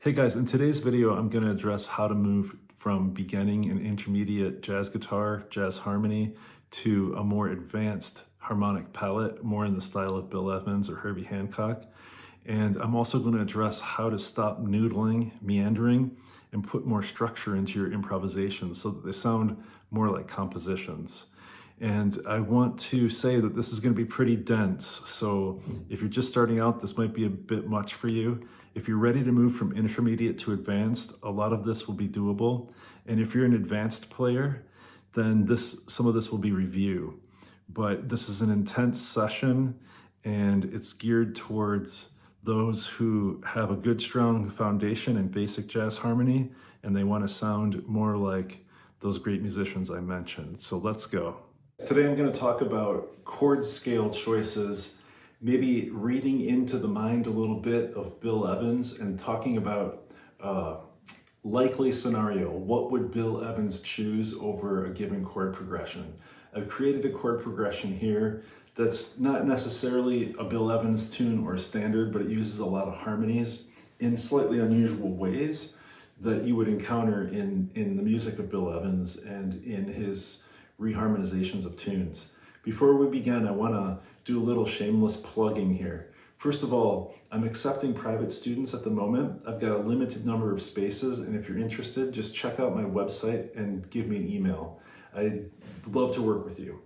Hey guys, in today's video, I'm going to address how to move from beginning and intermediate jazz guitar, jazz harmony, to a more advanced harmonic palette, more in the style of Bill Evans or Herbie Hancock. And I'm also going to address how to stop noodling, meandering, and put more structure into your improvisations so that they sound more like compositions. And I want to say that this is going to be pretty dense. So if you're just starting out, this might be a bit much for you. If you're ready to move from intermediate to advanced, a lot of this will be doable. And if you're an advanced player, then some of this will be review. But this is an intense session and it's geared towards those who have a good, strong foundation in basic jazz harmony and they want to sound more like those great musicians I mentioned. So let's go. Today I'm going to talk about chord scale choices, maybe reading into the mind a little bit of Bill Evans and talking about likely scenario. What would Bill Evans choose over a given chord progression? I've created a chord progression here that's not necessarily a Bill Evans tune or a standard, but it uses a lot of harmonies in slightly unusual ways that you would encounter in the music of Bill Evans and in his reharmonizations of tunes. Before we begin, I want to do a little shameless plugging here. First of all, I'm accepting private students at the moment. I've got a limited number of spaces, and if you're interested, just check out my website and give me an email. I'd love to work with you.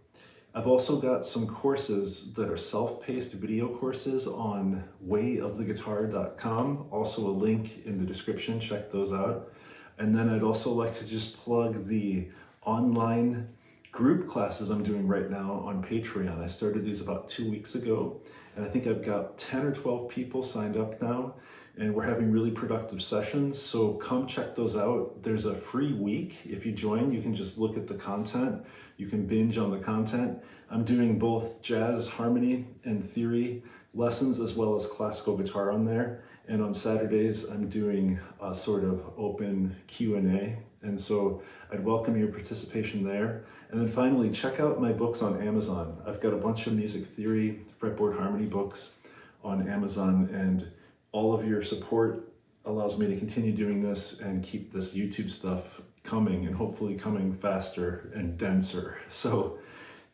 I've also got some courses that are self-paced video courses on wayoftheguitar.com. Also a link in the description, check those out. And then I'd also like to just plug the online group classes I'm doing right now on Patreon. I started these about 2 weeks ago, and I think I've got 10 or 12 people signed up now, and we're having really productive sessions, so come check those out. There's a free week. If you join, you can just look at the content. You can binge on the content. I'm doing both jazz harmony and theory lessons as well as classical guitar on there, and on Saturdays I'm doing a sort of open Q&A, and so I'd welcome your participation there. And then finally, check out my books on Amazon. I've got a bunch of music theory, fretboard harmony books on Amazon, and all of your support allows me to continue doing this and keep this YouTube stuff coming, and hopefully coming faster and denser. So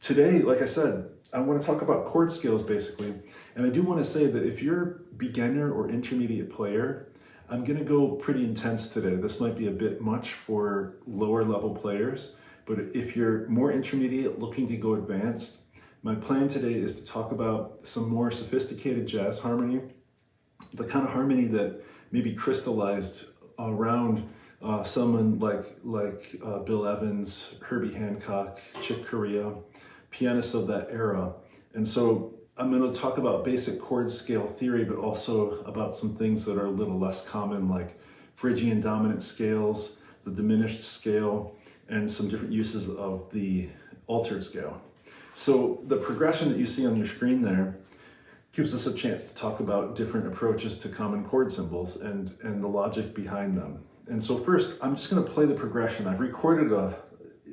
today, like I said, I want to talk about chord scales basically. And I do want to say that if you're a beginner or intermediate player, I'm going to go pretty intense today. This might be a bit much for lower level players, but if you're more intermediate looking to go advanced, my plan today is to talk about some more sophisticated jazz harmony, the kind of harmony that maybe crystallized around someone like Bill Evans, Herbie Hancock, Chick Corea, pianists of that era. And so I'm going to talk about basic chord scale theory, but also about some things that are a little less common, like Phrygian dominant scales, the diminished scale, and some different uses of the altered scale. So the progression that you see on your screen there gives us a chance to talk about different approaches to common chord symbols and the logic behind them. And so first, I'm just going to play the progression. I recorded it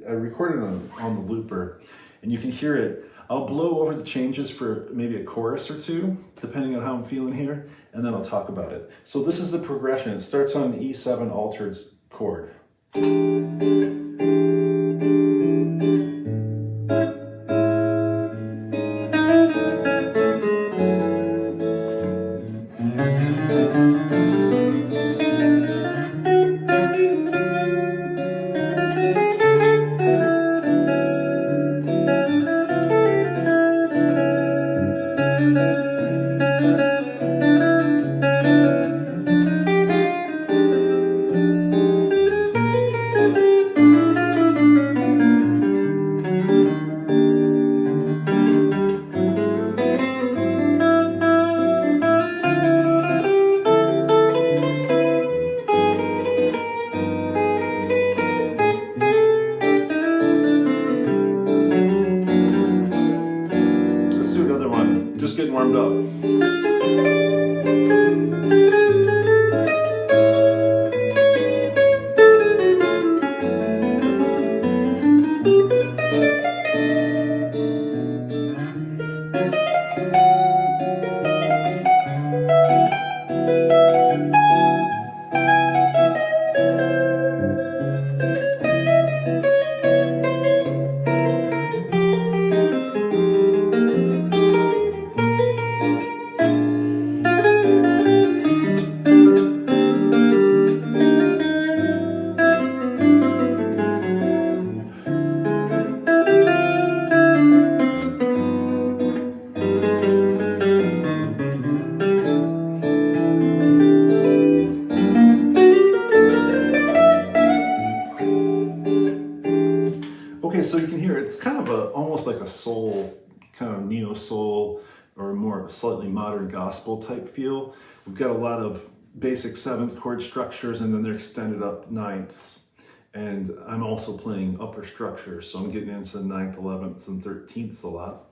on the looper, and you can hear it. I'll blow over the changes for maybe a chorus or two, depending on how I'm feeling here, and then I'll talk about it. So this is the progression. It starts on E7 altered chord. like a soul, kind of neo-soul, or more slightly modern gospel type feel. We've got a lot of basic 7th chord structures, and then they're extended up 9ths. And I'm also playing upper structures, so I'm getting into 9th, 11ths, and 13ths a lot.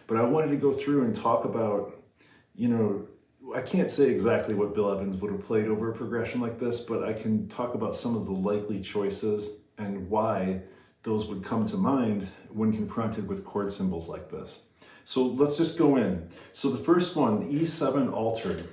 But I wanted to go through and talk about, you know, I can't say exactly what Bill Evans would have played over a progression like this, but I can talk about some of the likely choices and why those would come to mind when confronted with chord symbols like this. So let's just go in. So the first one, E7 altered.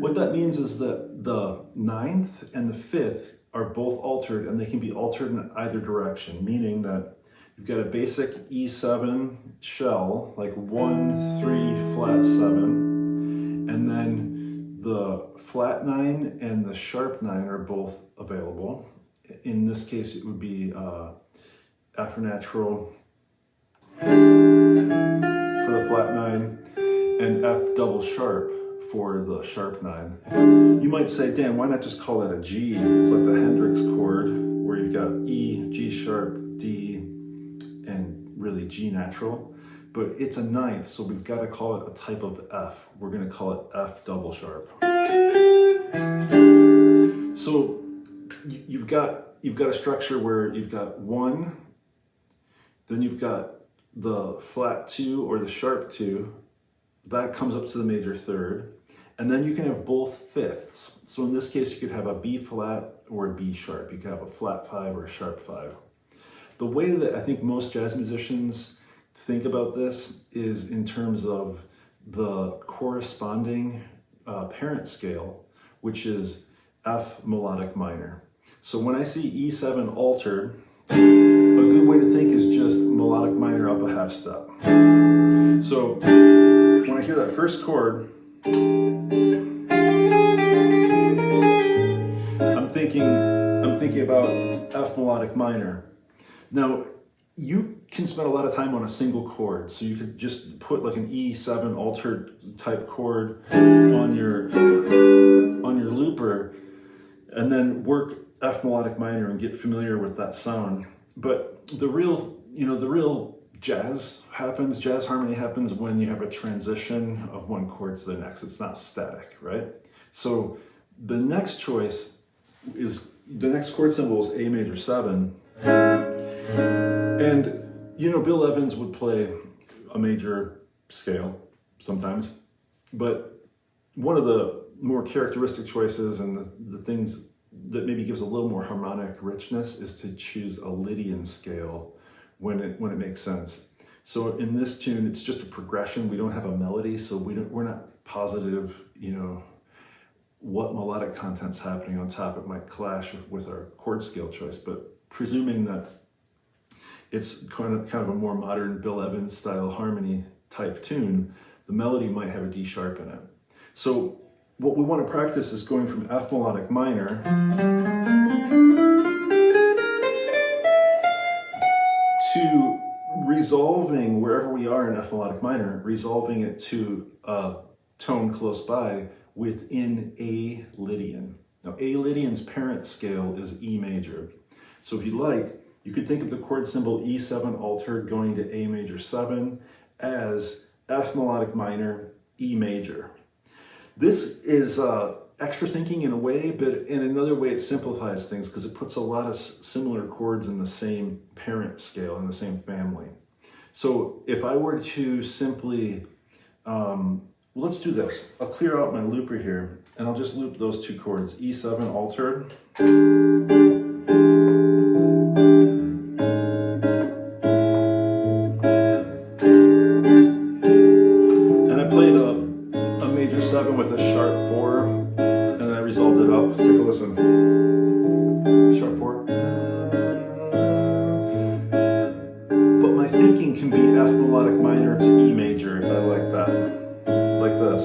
What that means is that the 9th and the 5th are both altered, and they can be altered in either direction, meaning that you've got a basic E7 shell, like 1, 3, flat 7, and then the flat 9 and the sharp 9 are both available. In this case, it would be F natural for the flat 9 and F double sharp for the sharp 9. You might say, Dan, why not just call that a G? It's like the Hendrix chord where you've got E, G sharp, D, and really G natural. But it's a 9th, so we've got to call it a type of F. We're going to call it F double sharp. So you've got a structure where you've got 1, then you've got the flat 2 or the sharp 2, that comes up to the major 3rd, and then you can have both 5ths. So in this case, you could have a B flat or a B sharp. You could have a flat 5 or a sharp 5. The way that I think most jazz musicians think about this is in terms of the corresponding parent scale, which is F melodic minor. So when I see E7 altered, a good way to think is just melodic minor up a half step. So when I hear that first chord, I'm thinking about F melodic minor. Now, you can spend a lot of time on a single chord, so you could just put like an E7 altered type chord on your looper, and then work F melodic minor and get familiar with that sound. But the real jazz harmony happens when you have a transition of one chord to the next. It's not static, right? So the next chord symbol is A major 7. And Bill Evans would play a major scale sometimes, but one of the more characteristic choices and the things that maybe gives a little more harmonic richness is to choose a Lydian scale when it makes sense. So in this tune, it's just a progression. We don't have a melody, so we're not positive, what melodic content's happening on top. It might clash with our chord scale choice, but presuming that it's kind of a more modern Bill Evans style harmony type tune, the melody might have a D sharp in it. So what we want to practice is going from F melodic minor to resolving wherever we are in F melodic minor, resolving it to a tone close by within A Lydian. Now, A Lydian's parent scale is E major. So if you like, you could think of the chord symbol E7 altered going to A major 7 as F melodic minor, E major. This is extra thinking in a way, but in another way it simplifies things because it puts a lot of similar chords in the same parent scale, in the same family. So if I were to simply, let's do this. I'll clear out my looper here and I'll just loop those two chords, E7 altered. With a sharp 4, and I resolved it up. Take a listen. Sharp 4. But my thinking can be F melodic minor to E major if I like that. Like this.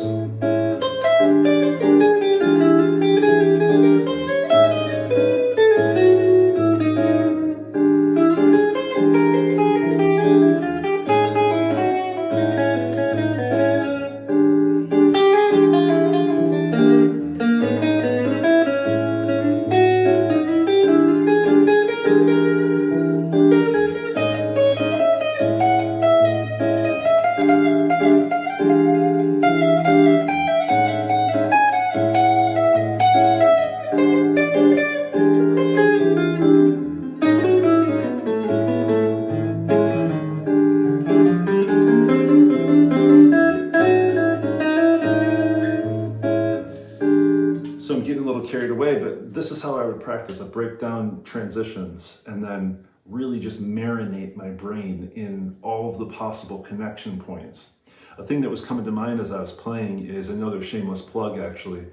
away, but this is how I would practice. I break down transitions and then really just marinate my brain in all of the possible connection points. A thing that was coming to mind as I was playing is another shameless plug, actually.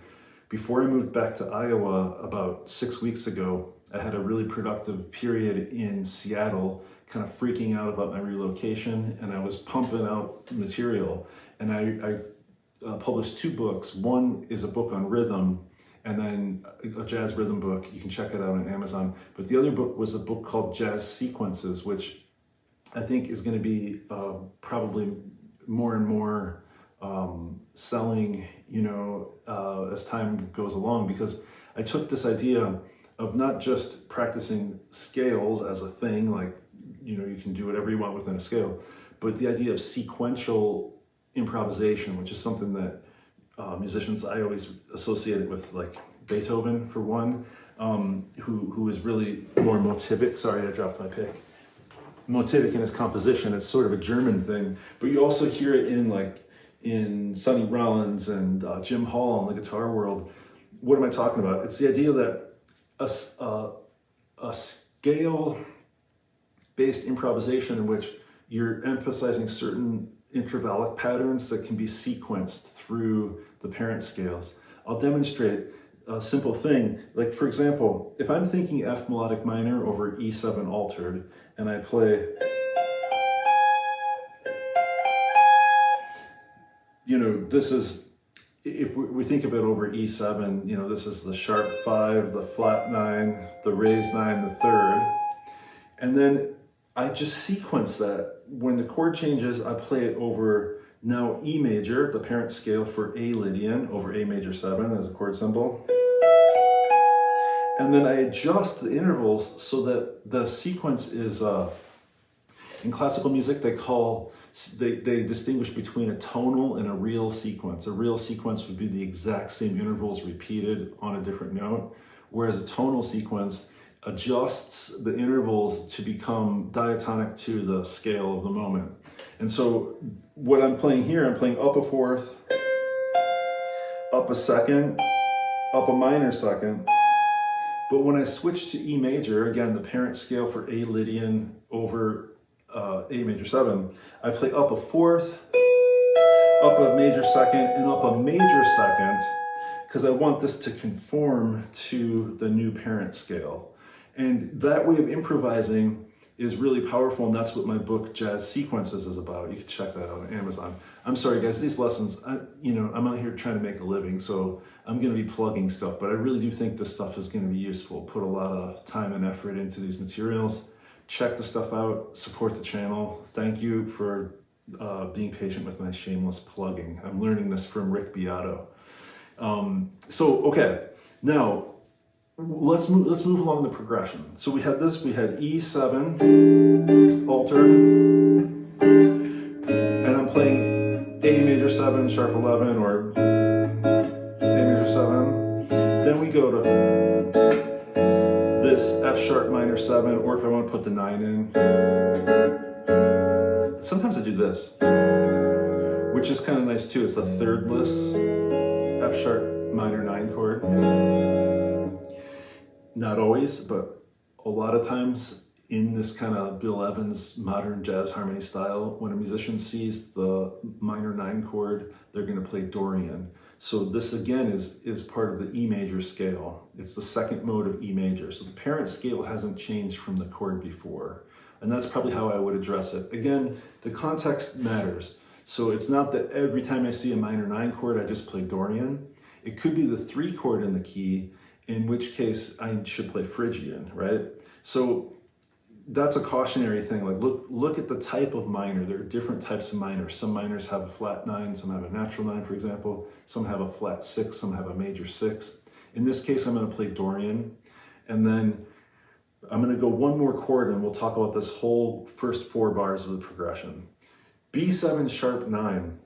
Before I moved back to Iowa about 6 weeks ago, I had a really productive period in Seattle, kind of freaking out about my relocation, and I was pumping out material. And I published 2 books. One is a book on rhythm, and then a jazz rhythm book. You can check it out on Amazon. But the other book was a book called Jazz Sequences, which I think is going to be probably more and more selling, as time goes along, because I took this idea of not just practicing scales as a thing, like, you can do whatever you want within a scale, but the idea of sequential improvisation, which is something that musicians, I always associate it with, like Beethoven for one, who is really more Motivic. Sorry, I dropped my pick. Motivic in his composition. It's sort of a German thing, but you also hear it in Sonny Rollins and Jim Hall in the guitar world. What am I talking about? It's the idea that a scale-based improvisation in which you're emphasizing certain intervallic patterns that can be sequenced through the parent scales. I'll demonstrate a simple thing. Like, for example, if I'm thinking F melodic minor over E7 altered, and I play, this is, if we think of it over E7, this is the sharp 5, the flat 9, the raised 9, the 3rd. And then I just sequence that. When the chord changes, I play it over now E major, the parent scale for A Lydian, over A major 7 as a chord symbol. And then I adjust the intervals so that the sequence is, in classical music, they distinguish between a tonal and a real sequence. A real sequence would be the exact same intervals repeated on a different note, whereas a tonal sequence adjusts the intervals to become diatonic to the scale of the moment. And so what I'm playing here, I'm playing up a 4th, up a 2nd, up a minor 2nd. But when I switch to E major, again, the parent scale for A Lydian over A major 7, I play up a 4th, up a major 2nd, and up a major 2nd, because I want this to conform to the new parent scale. And that way of improvising is really powerful, and that's what my book Jazz Sequences is about. You can check that out on Amazon. I'm sorry guys, these lessons, I'm out here trying to make a living, so I'm gonna be plugging stuff, but I really do think this stuff is gonna be useful. Put a lot of time and effort into these materials. Check the stuff out, support the channel. Thank you for being patient with my shameless plugging. I'm learning this from Rick Beato. Okay, now, let's move along the progression. So we had E7 altered, and I'm playing A major 7, sharp 11, or A major 7. Then we go to this F sharp minor 7, or if I want to put the 9 in, sometimes I do this, which is kind of nice too. It's the 3rdless F sharp minor 9 chord. Not always, but a lot of times in this kind of Bill Evans modern jazz harmony style, when a musician sees the minor 9 chord, they're going to play Dorian. So this again is part of the E major scale. It's the 2nd mode of E major. So the parent scale hasn't changed from the chord before. And that's probably how I would address it. Again, the context matters. So it's not that every time I see a minor 9 chord, I just play Dorian. It could be the 3 chord in the key, in which case I should play Phrygian, right? So that's a cautionary thing. Like look at the type of minor. There are different types of minors. Some minors have a flat 9, some have a natural 9, for example. Some have a flat 6, some have a major 6. In this case, I'm going to play Dorian, and then I'm going to go one more chord, and we'll talk about this whole first 4 bars of the progression. B7 sharp 9.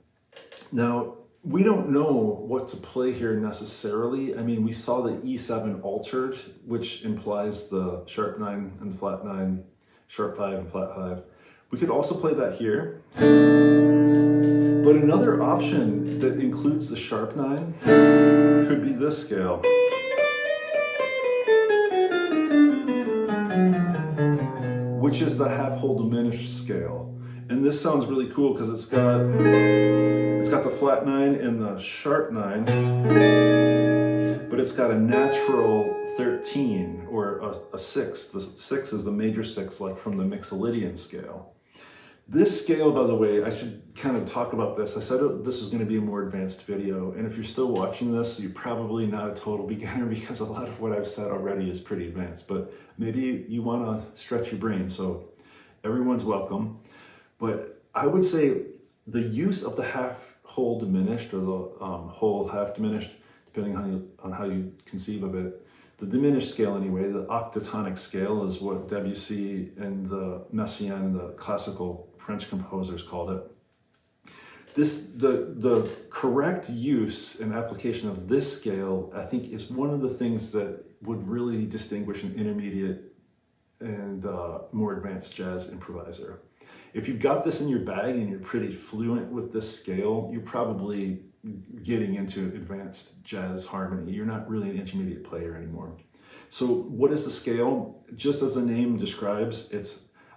Now, we don't know what to play here necessarily. I mean, we saw the E7 altered, which implies the sharp 9 and flat 9, sharp 5 and flat 5. We could also play that here. But another option that includes the sharp 9 could be this scale. which is the half whole diminished scale. And this sounds really cool because it's got the flat 9 and the sharp 9, but it's got a natural 13 or a 6. The 6 is the major 6, like from the A Lydian scale. This scale, by the way, I should kind of talk about this. I said this was going to be a more advanced video, and if you're still watching this, you're probably not a total beginner because a lot of what I've said already is pretty advanced, but maybe you want to stretch your brain, so everyone's welcome. But I would say the use of the half whole diminished or the whole half diminished, depending on how you conceive of it, the diminished scale anyway, the octatonic scale is what Debussy and the Messiaen, the classical French composers, called it. The correct use and application of this scale, I think, is one of the things that would really distinguish an intermediate and more advanced jazz improviser. If you've got this in your bag and you're pretty fluent with this scale, you're probably getting into advanced jazz harmony. You're not really an intermediate player anymore. So what is the scale? Just as the name describes,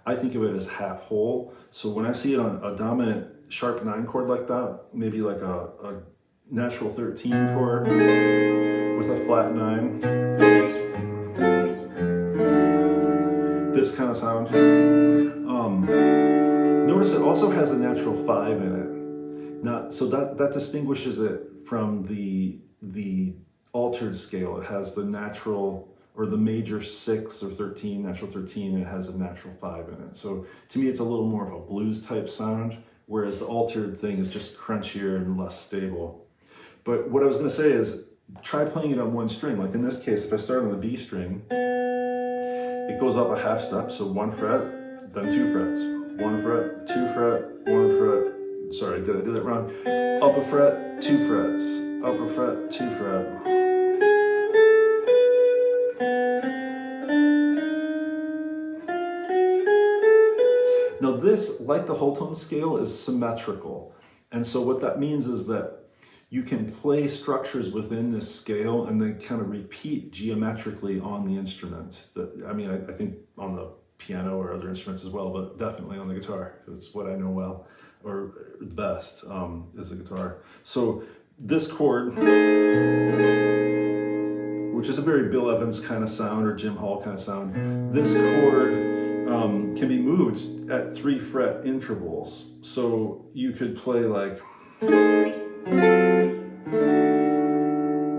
I think of it as half whole. So when I see it on a dominant sharp 9 chord like that, maybe like a natural 13 chord with a flat 9, this kind of sound. Notice it also has a natural 5 in it. So that distinguishes it from the altered scale. It has the natural or the major 6 or 13, natural 13, and it has a natural 5 in it. So to me, it's a little more of a blues type sound, whereas the altered thing is just crunchier and less stable. But what I was going to say is try playing it on one string. Like in this case, if I start on the B string, it goes up a half step, so 1 fret, then 2 frets. 1 fret, 2 fret, 1 fret. Sorry, did I do that wrong? Up a fret, 2 frets. Up a fret, 2 fret. Now this, like the whole tone scale, is symmetrical. And so what that means is that you can play structures within this scale and then kind of repeat geometrically on the instrument. I think on the piano or other instruments as well, but definitely on the guitar. It's what I know well, or best, is the guitar. So this chord, which is a very Bill Evans kind of sound or Jim Hall kind of sound, this chord can be moved at 3 fret intervals. So you could play like,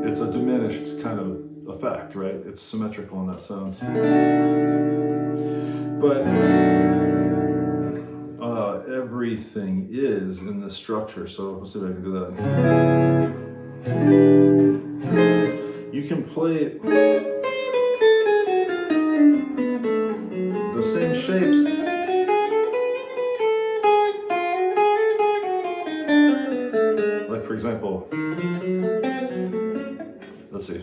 it's a diminished kind of effect, right? It's symmetrical in that sense. But everything is in the structure. So let's see if I can do that. You can play the same shapes. Like for example, let's see.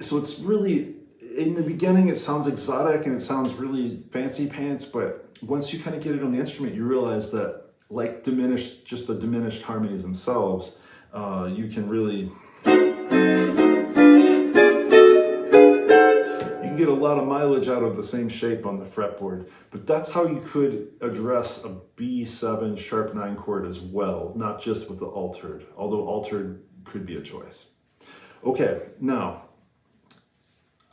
So it's really, in the beginning it sounds exotic and it sounds really fancy pants, but once you kind of get it on the instrument, you realize that like diminished, just the diminished harmonies themselves, you can really, you can get a lot of mileage out of the same shape on the fretboard. But that's how you could address a B7 sharp 9 chord as well, not just with the altered, although altered could be a choice. Okay, now,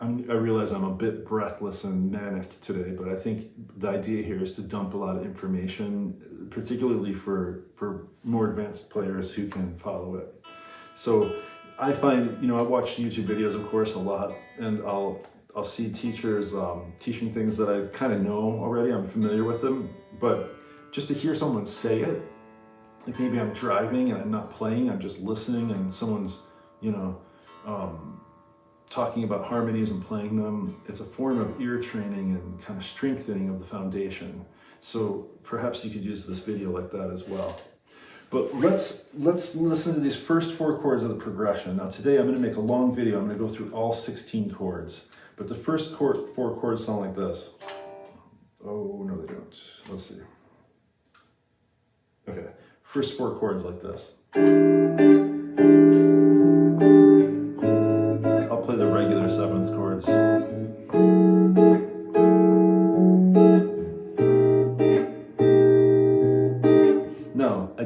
I realize I'm a bit breathless and manic today, but I think the idea here is to dump a lot of information, particularly for more advanced players who can follow it. So I find, I watch YouTube videos, of course, a lot, and I'll see teachers teaching things that I kind of know already, I'm familiar with them, but just to hear someone say it, like maybe I'm driving and I'm not playing, I'm just listening, and someone's, talking about harmonies and playing them, it's a form of ear training and kind of strengthening of the foundation. So perhaps you could use this video like that as well. But let's listen to these first 4 chords of the progression. Now today I'm going to make a long video. I'm going to go through all 16 chords. But the first 4 chords sound like this. Oh, no they don't. Let's see. Okay, first 4 chords like this.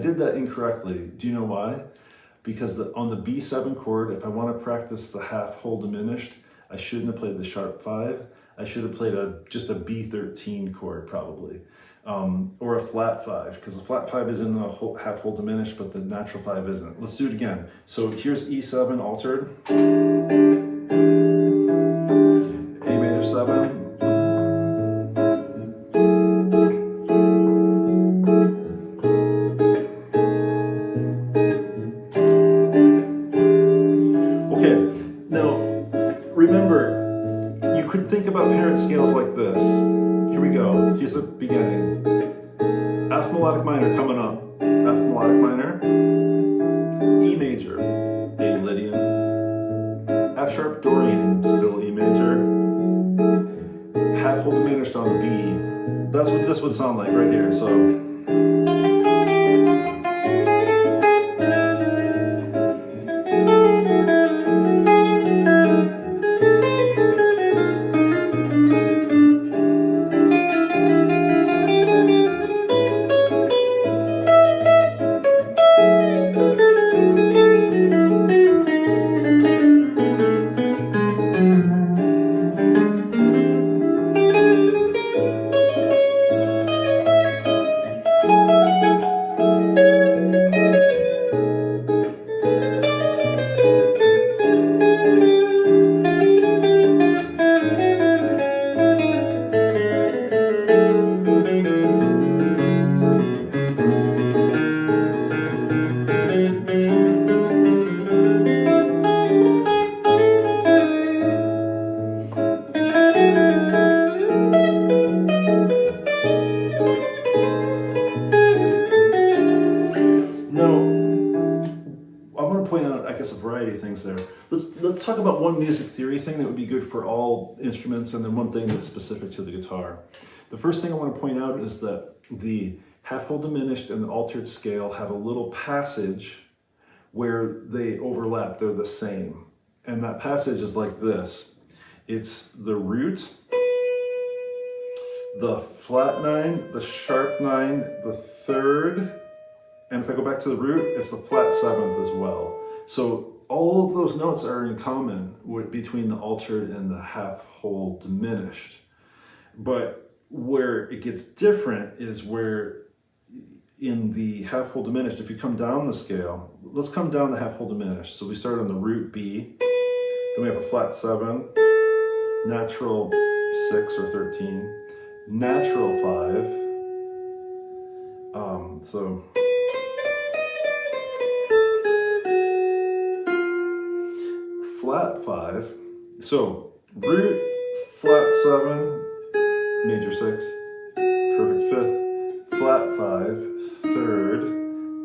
did that incorrectly. Do you know why? Because on the B7 chord, if I want to practice the half whole diminished, I shouldn't have played the sharp 5. I should have played just a B13 chord probably, or a flat 5, because the flat 5 is in the half whole diminished, but the natural 5 isn't. Let's do it again. So here's E7 altered, A major 7. Think about parent scales like this. Here we go. Here's the beginning. F melodic minor coming up. F melodic minor. E major. A Lydian. F sharp Dorian. Still E major. Half whole diminished on B. That's what this would sound like right here. So. There. Let's talk about one music theory thing that would be good for all instruments, and then one thing that's specific to the guitar. The first thing I want to point out is that the half whole diminished and the altered scale have a little passage where they overlap, they're the same. And that passage is like this. It's the root, the flat 9, the sharp 9, the third, and if I go back to the root, it's the flat 7th as well. So all of those notes are in common between the altered and the half whole diminished. But where it gets different is where in the half whole diminished, if you come down the scale, let's come down the half whole diminished. So we start on the root B, then we have a flat 7, natural 6 or 13, natural 5, so flat 5, so root, flat 7, major 6, perfect 5th, flat 5, 3rd,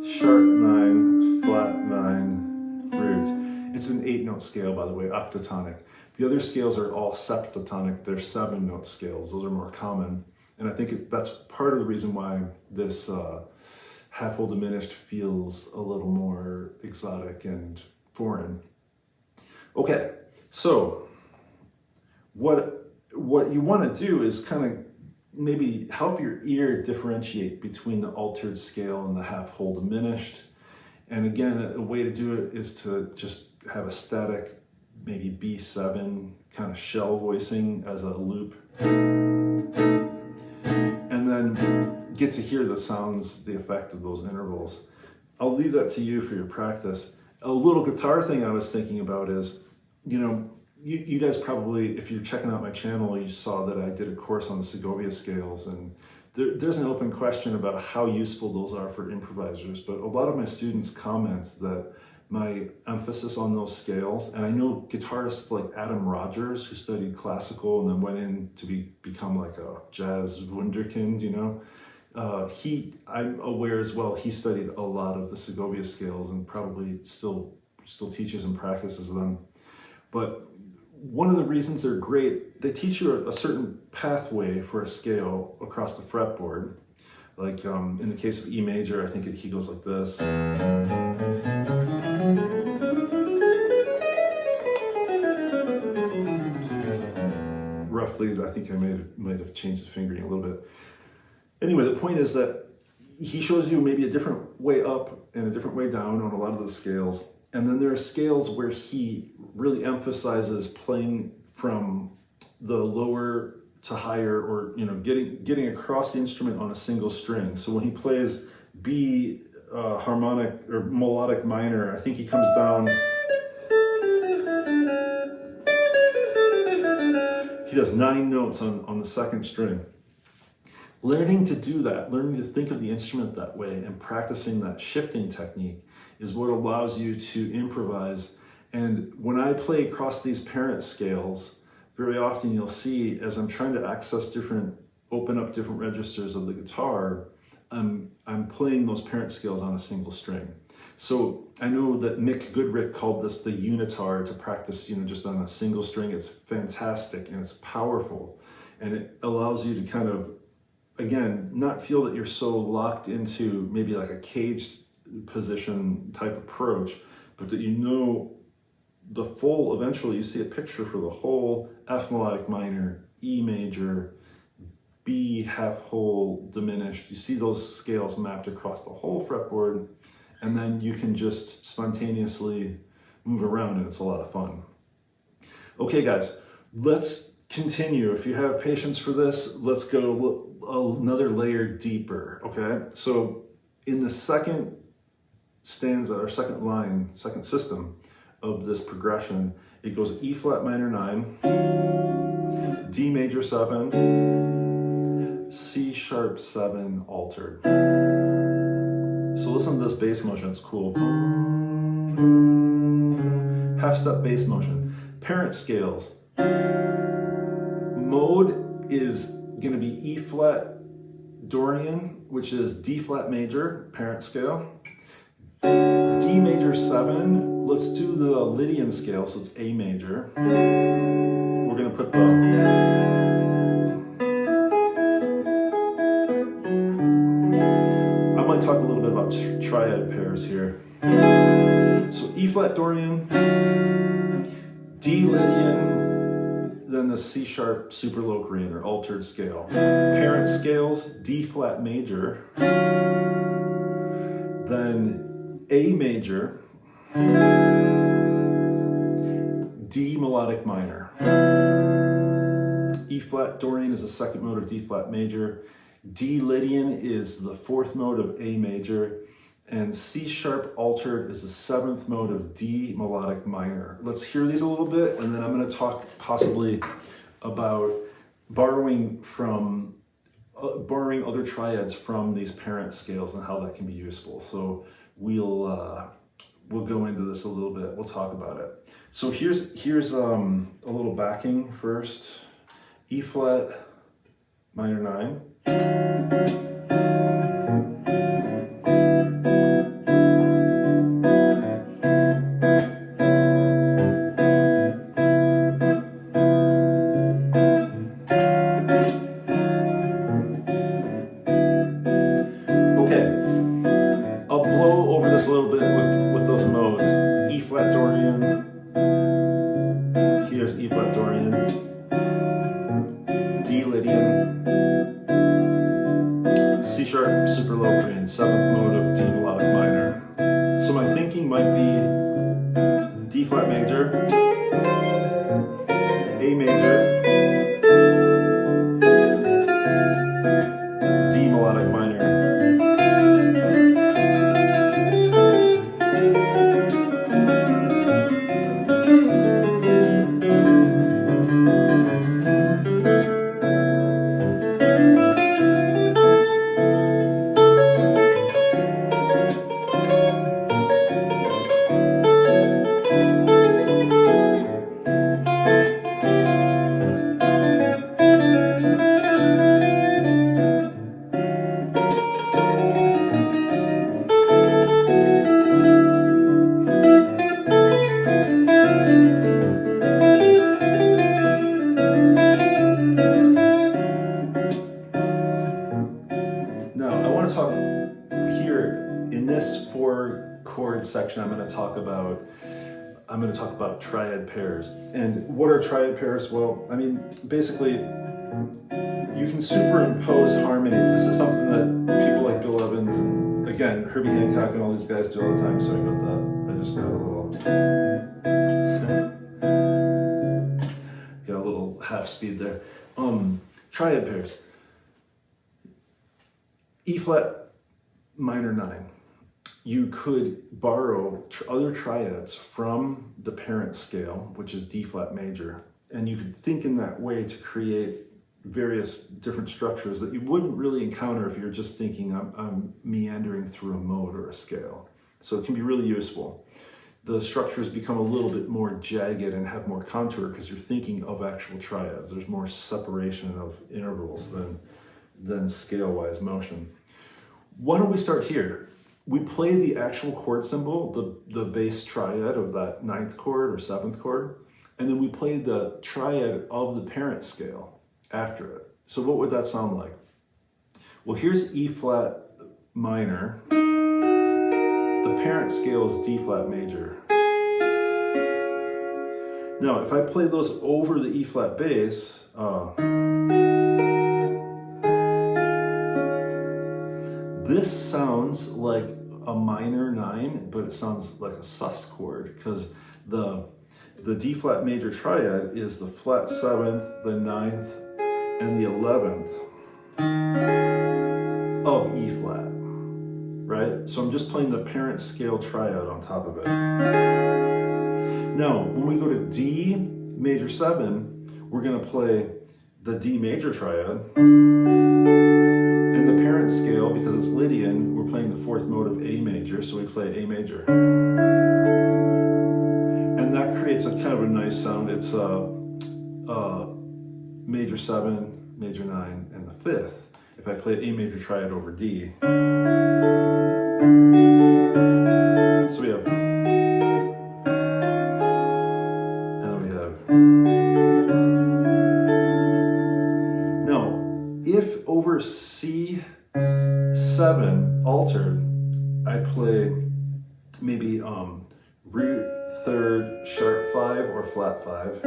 sharp 9, flat 9, root. It's an 8-note scale, by the way, octatonic. The other scales are all septatonic, they're 7-note scales, those are more common. And I think that's part of the reason why this half whole diminished feels a little more exotic and foreign. Okay, so what you want to do is kind of maybe help your ear differentiate between the altered scale and the half whole diminished. And again, a way to do it is to just have a static, maybe B7 kind of shell voicing as a loop. And then get to hear the sounds, the effect of those intervals. I'll leave that to you for your practice. A little guitar thing I was thinking about is, you guys probably, if you're checking out my channel, you saw that I did a course on the Segovia scales, and there's an open question about how useful those are for improvisers, but a lot of my students comment that my emphasis on those scales, and I know guitarists like Adam Rogers, who studied classical and then went in to become like a jazz wunderkind, I'm aware as well, he studied a lot of the Segovia scales and probably still teaches and practices them. But one of the reasons they're great, they teach you a certain pathway for a scale across the fretboard. Like in the case of E major, I think he goes like this. Roughly, I think I might have changed the fingering a little bit. Anyway, the point is that he shows you maybe a different way up and a different way down on a lot of the scales. And then there are scales where he really emphasizes playing from the lower to higher, or getting across the instrument on a single string. So when he plays B harmonic or melodic minor, I think he comes down. He does 9 notes on the second string. Learning to do that, learning to think of the instrument that way, and practicing that shifting technique is what allows you to improvise. And when I play across these parent scales, very often you'll see, as I'm trying to access open up different registers of the guitar, I'm playing those parent scales on a single string. So I know that Mick Goodrick called this the unitar, to practice, just on a single string. It's fantastic and it's powerful, and it allows you to kind of, again, not feel that you're so locked into maybe like a caged position type approach, but that the full, eventually you see a picture for the whole F melodic minor, E major, B half whole diminished. You see those scales mapped across the whole fretboard, and then you can just spontaneously move around, and it's a lot of fun. Okay guys, let's continue. If you have patience for this, let's go another layer deeper, okay? So in the second stanza, or second line, second system of this progression, it goes E flat minor 9, D major 7, C sharp 7 altered. So listen to this bass motion, it's cool. Half step bass motion. Parent scales. Mode is going to be E flat Dorian, which is D flat major, parent scale. D major 7, let's do the Lydian scale, so it's A major. We're going to put the... I might talk a little bit about triad pairs here. So E flat Dorian, D Lydian, then the C sharp superlocrian or altered scale. Parent scales, D flat major, then A major, D melodic minor. E flat Dorian is the second mode of D flat major. D Lydian is the fourth mode of A major. And C sharp altered is the seventh mode of D melodic minor. Let's hear these a little bit, and then I'm going to talk possibly about borrowing other triads from these parent scales and how that can be useful. So we'll go into this a little bit. We'll talk about it. So here's a little backing first. E flat minor 9. Seventh mode of D melodic minor. So my thinking might be D flat major, A major, D melodic minor. Section I'm going to talk about triad pairs. And what are triad pairs? Well, I mean, basically you can superimpose harmonies. This is something that people like Bill Evans again, Herbie Hancock and all these guys do all the time. Sorry about that. I just got a little half speed there. Triad pairs. E flat minor 9. You could borrow other triads from the parent scale, which is D flat major, and you could think in that way to create various different structures that you wouldn't really encounter if you're just thinking I'm meandering through a mode or a scale. So it can be really useful. The structures become a little bit more jagged and have more contour because you're thinking of actual triads. There's more separation of intervals than scale-wise motion. Why don't we start here? We play the actual chord symbol, the bass triad of that 9th chord or 7th chord, and then we play the triad of the parent scale after it. So what would that sound like? Well, here's E flat minor. The parent scale is D flat major. Now, if I play those over the E flat bass, this sounds like a minor 9, but it sounds like a sus chord because the D flat major triad is the flat 7th, the 9th, and the 11th of E flat, right? So I'm just playing the parent scale triad on top of it. Now, when we go to D major 7, we're gonna play the D major triad, and the parent scale, because it's Lydian, we're playing the 4th mode of A major, so we play A major. And that creates a kind of a nice sound. It's major 7, major 9, and the 5th. If I play A major triad over D. So we have, and we have. Now, if over C7 altered, I play maybe root 3rd sharp 5 or flat 5.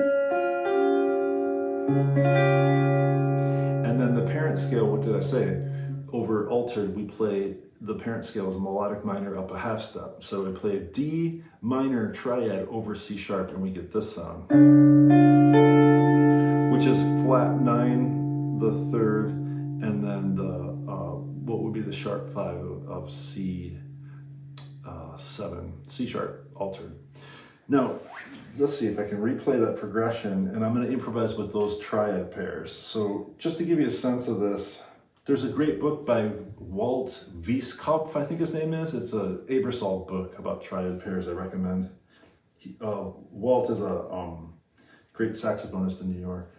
And then the parent scale, what did I say? Over altered, we play the parent scale is melodic minor up a half step. So we play D minor triad over C sharp and we get this sound, which is flat 9, the 3rd, and then the what would be the sharp 5 of C7, C sharp altered. Now, let's see if I can replay that progression, and I'm going to improvise with those triad pairs. So just to give you a sense of this, there's a great book by Walt Wieskopf, I think his name is. It's a E7alt book about triad pairs I recommend. Walt is a great saxophonist in New York.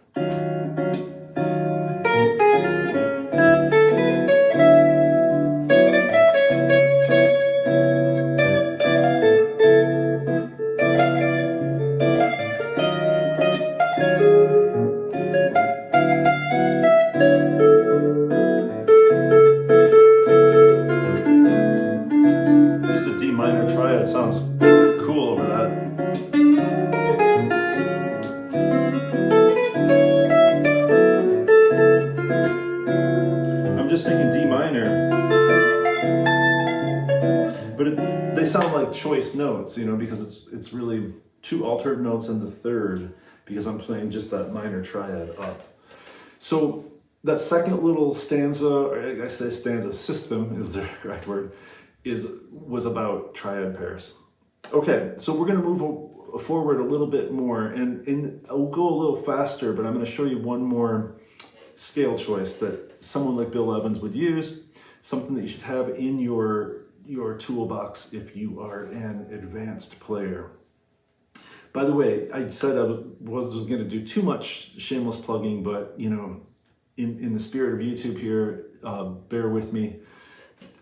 Sounds cool over that. I'm just thinking D minor, but they sound like choice notes, you know, because it's really 2 altered notes and the 3rd, because I'm playing just that minor triad up. So that second little stanza, or I say stanza, system is the correct word, was about triad pairs. Okay, so we're going to move forward a little bit more, and I'll go a little faster, but I'm going to show you one more scale choice that someone like Bill Evans would use, something that you should have in your toolbox if you are an advanced player. By the way, I said I wasn't going to do too much shameless plugging, but you know, in the spirit of YouTube here, bear with me.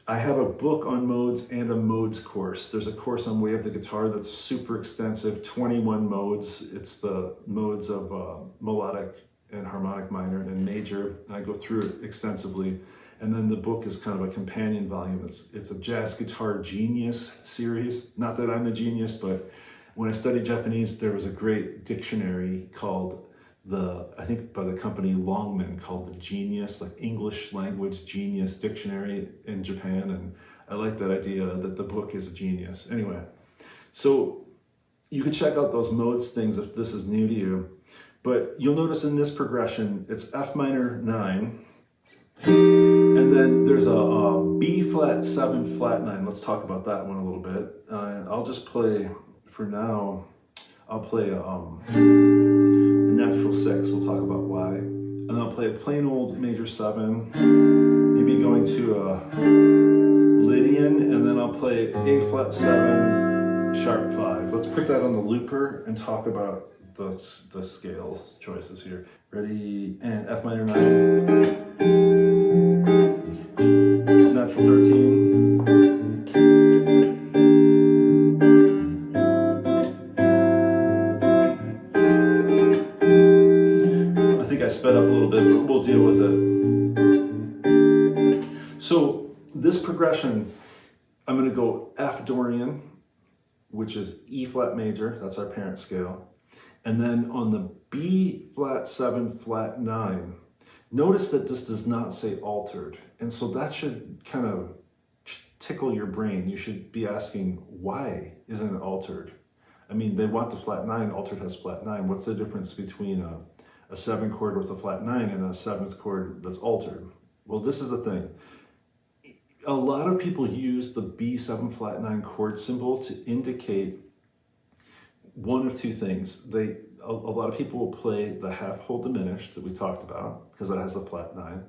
I have a book on modes and a modes course. There's a course on Way of the Guitar that's super extensive, 21 modes. It's the modes of melodic and harmonic minor and major. And I go through it extensively. And then the book is kind of a companion volume. It's a jazz guitar genius series. Not that I'm the genius, but when I studied Japanese, there was a great dictionary called I think by the company Longman, called the Genius, like English language genius dictionary in Japan. And I like that idea that the book is a genius. Anyway, so you can check out those modes things if this is new to you. But you'll notice in this progression, it's F minor 9, and then there's a B flat 7 flat 9. Let's talk about that one a little bit. I'll just play, for now, I'll play a natural 6. We'll talk about why. And then I'll play a plain old major 7, maybe going to a Lydian, and then I'll play A flat 7, sharp 5. Let's put that on the looper and talk about the scales choices here. Ready? And F minor 9, natural 13, I think I sped up a little bit, but we'll deal with it. So this progression, I'm going to go F Dorian, which is E flat major, that's our parent scale. And then on the B flat 7 flat 9, notice that this does not say altered. And so that should kind of tickle your brain. You should be asking, why isn't it altered? I mean, they want the flat 9, altered has flat 9. What's the difference between a 7 chord with a flat 9 and a 7th chord that's altered? Well, this is the thing. A lot of people use the B7 flat 9 chord symbol to indicate one of two things. A lot of people will play the half whole diminished that we talked about, because that has a flat 9.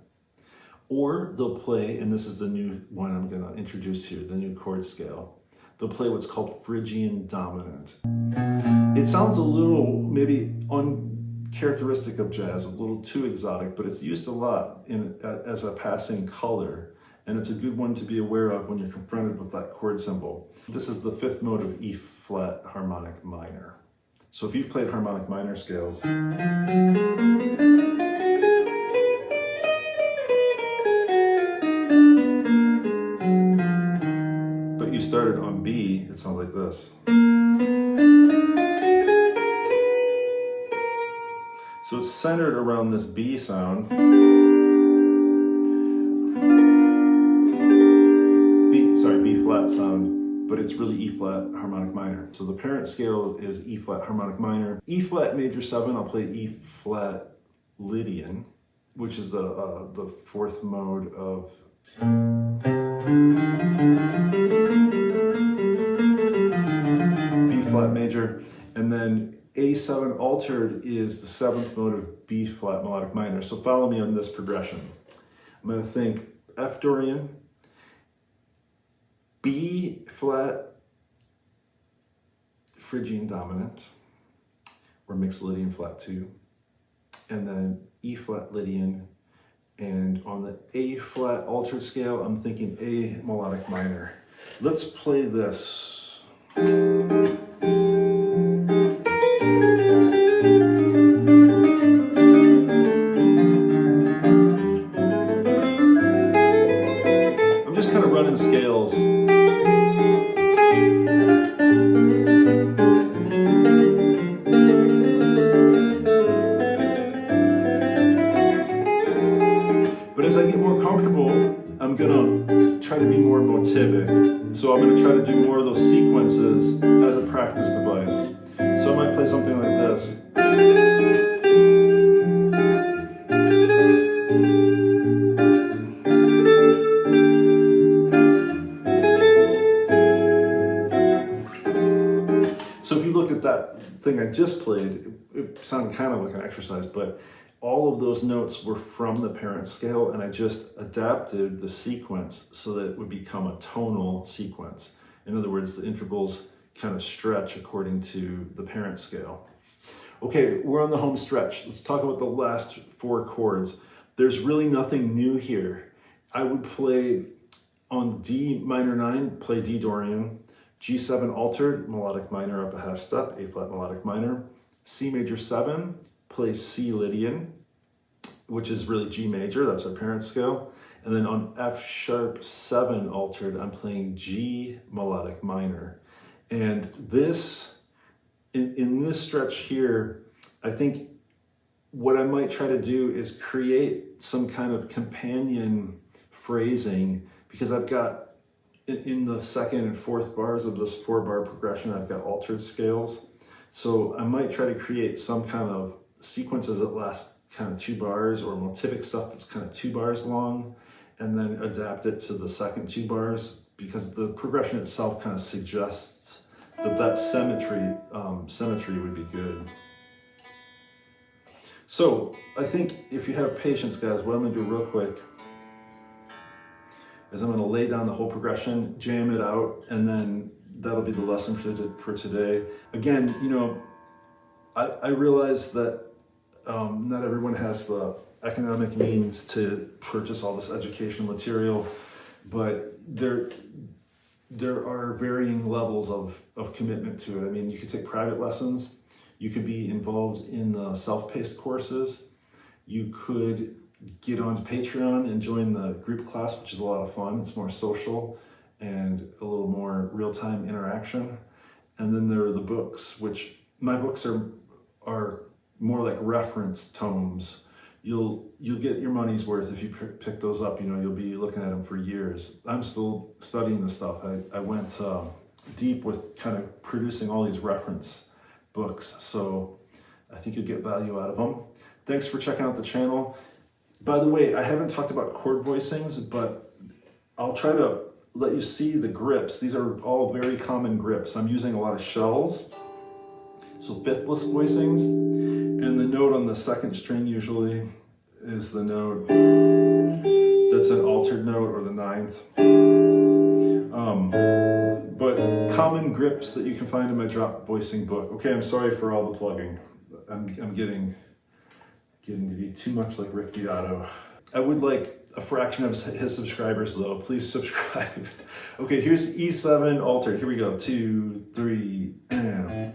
Or they'll play, and this is the new one I'm going to introduce here, the new chord scale. They'll play what's called Phrygian dominant. It sounds a little maybe uncharacteristic of jazz, a little too exotic, but it's used a lot as a passing color. And it's a good one to be aware of when you're confronted with that chord symbol. This is the 5th mode of E flat harmonic minor. So if you've played harmonic minor scales, but you started on B, it sounds like this. So it's centered around this B sound. B flat sound, but it's really E flat harmonic minor. So the parent scale is E flat harmonic minor. E flat major 7, I'll play E flat Lydian, which is the 4th mode of B flat major. And then E7alt Altered is the 7th mode of B flat melodic minor. So follow me on this progression. I'm going to think F Dorian, B flat Phrygian dominant, or mixed Lydian flat 2, and then E flat Lydian, and on the A flat altered scale, I'm thinking A melodic minor. Let's play this. I'm just kind of running scales. But as I get more comfortable, I'm gonna try to be more motivic. So I'm gonna try to do more of those sequences as a practice device. So I might play something like this. So if you looked at that thing I just played, it sounded kind of like an exercise, but all of those notes were from the parent scale, and I just adapted the sequence so that it would become a tonal sequence. In other words, the intervals kind of stretch according to the parent scale. Okay, we're on the home stretch. Let's talk about the last 4 chords. There's really nothing new here. I would play on D minor 9, play D Dorian, G7 altered, melodic minor up a half step, A flat melodic minor, C major 7, play C Lydian, which is really G major, that's our parent scale. And then on F sharp 7 altered, I'm playing G melodic minor. And this, in this stretch here, I think what I might try to do is create some kind of companion phrasing, because I've got in the second and fourth bars of this 4-bar progression, I've got altered scales. So I might try to create some kind of sequences that last kind of 2 bars, or motivic stuff that's kind of 2 bars long, and then adapt it to the second 2 bars, because the progression itself kind of suggests that symmetry would be good. So I think if you have patience, guys, what I'm gonna do real quick is I'm gonna lay down the whole progression, jam it out, and then that'll be the lesson for today. Again, you know, I realize that not everyone has the economic means to purchase all this educational material, but there are varying levels of commitment to it. I mean, you could take private lessons, you could be involved in the self-paced courses, you could get onto Patreon and join the group class, which is a lot of fun. It's more social and a little more real-time interaction. And then there are the books, which my books are more like reference tomes. You'll get your money's worth if you pick those up. You know, you'll be looking at them for years. I'm still studying this stuff. I went deep with kind of producing all these reference books, so I think you'll get value out of them. Thanks for checking out the channel. By the way, I haven't talked about chord voicings, but I'll try to let you see the grips. These are all very common grips. I'm using a lot of shells, so fifthless voicings, and the note on the second string usually is the note that's an altered note, or the 9th. But common grips that you can find in my drop voicing book. Okay, I'm sorry for all the plugging. I'm getting to be too much like Rick Beato. I would like a fraction of his subscribers though. Please subscribe. Okay, here's E7 altered. Here we go. 2, 3, and.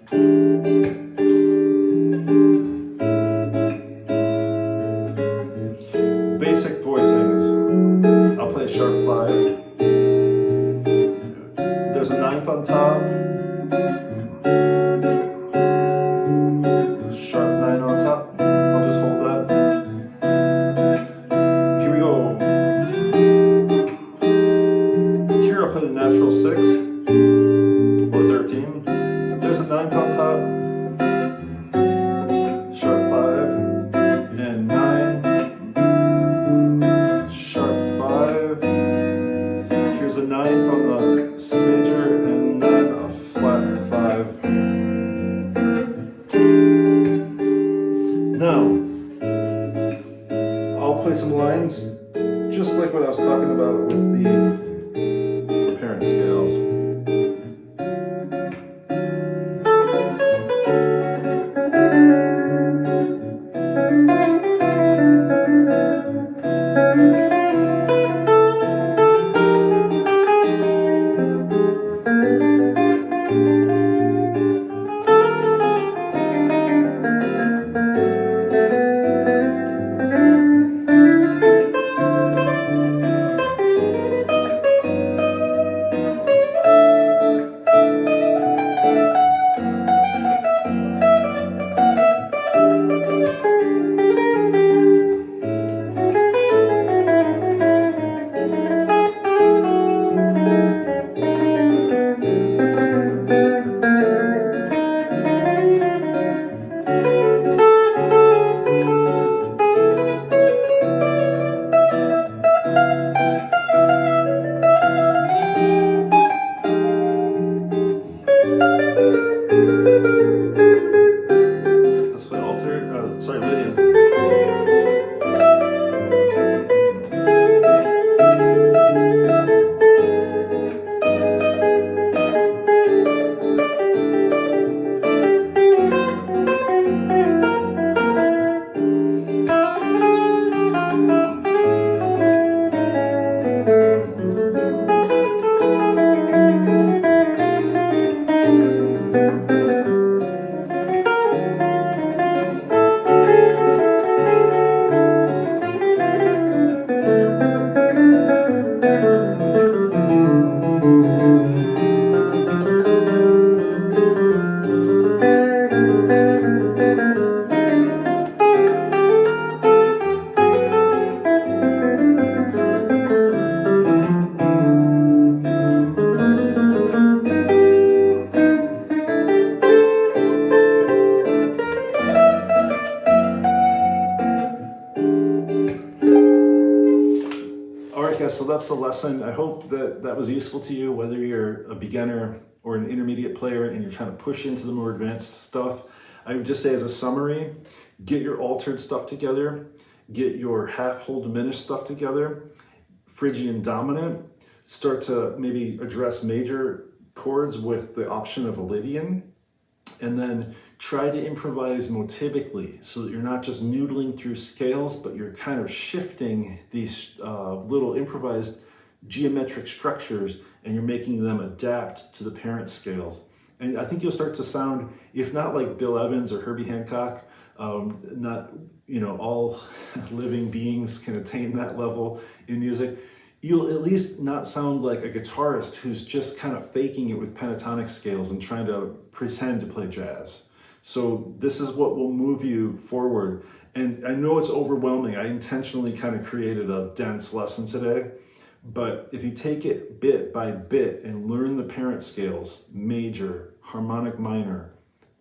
Basic voicings. I'll play sharp 5. There's a 9th on top. Sharp 9 on top. I'll just hold that. Here we go. Here I'll play the natural 6 or 13. There's a 9th on top. Sharp 5 and 9. Sharp 5. Here's a 9th on the C major, and then a flat 5. Now, I'll play some lines just like what I was talking about with the parent scales. the lesson. I hope that that was useful to you, whether you're a beginner or an intermediate player and you're trying to push into the more advanced stuff. I would just say as a summary, get your altered stuff together, get your half whole diminished stuff together, Phrygian dominant, start to maybe address major chords with the option of a Lydian, and then try to improvise motivically so that you're not just noodling through scales, but you're kind of shifting these little improvised geometric structures and you're making them adapt to the parent scales. And I think you'll start to sound, if not like Bill Evans or Herbie Hancock, not, you know, all living beings can attain that level in music. You'll at least not sound like a guitarist who's just kind of faking it with pentatonic scales and trying to pretend to play jazz. So this is what will move you forward. And I know it's overwhelming. I intentionally kind of created a dense lesson today. But if you take it bit by bit and learn the parent scales, major, harmonic minor,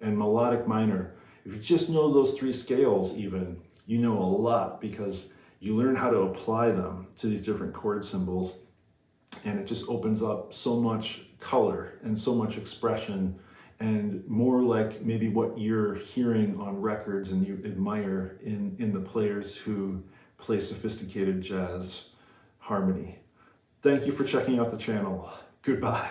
and melodic minor, if you just know those three scales even, you know a lot, because you learn how to apply them to these different chord symbols, and it just opens up so much color and so much expression, and more like maybe what you're hearing on records and you admire in the players who play sophisticated jazz harmony. Thank you for checking out the channel. Goodbye.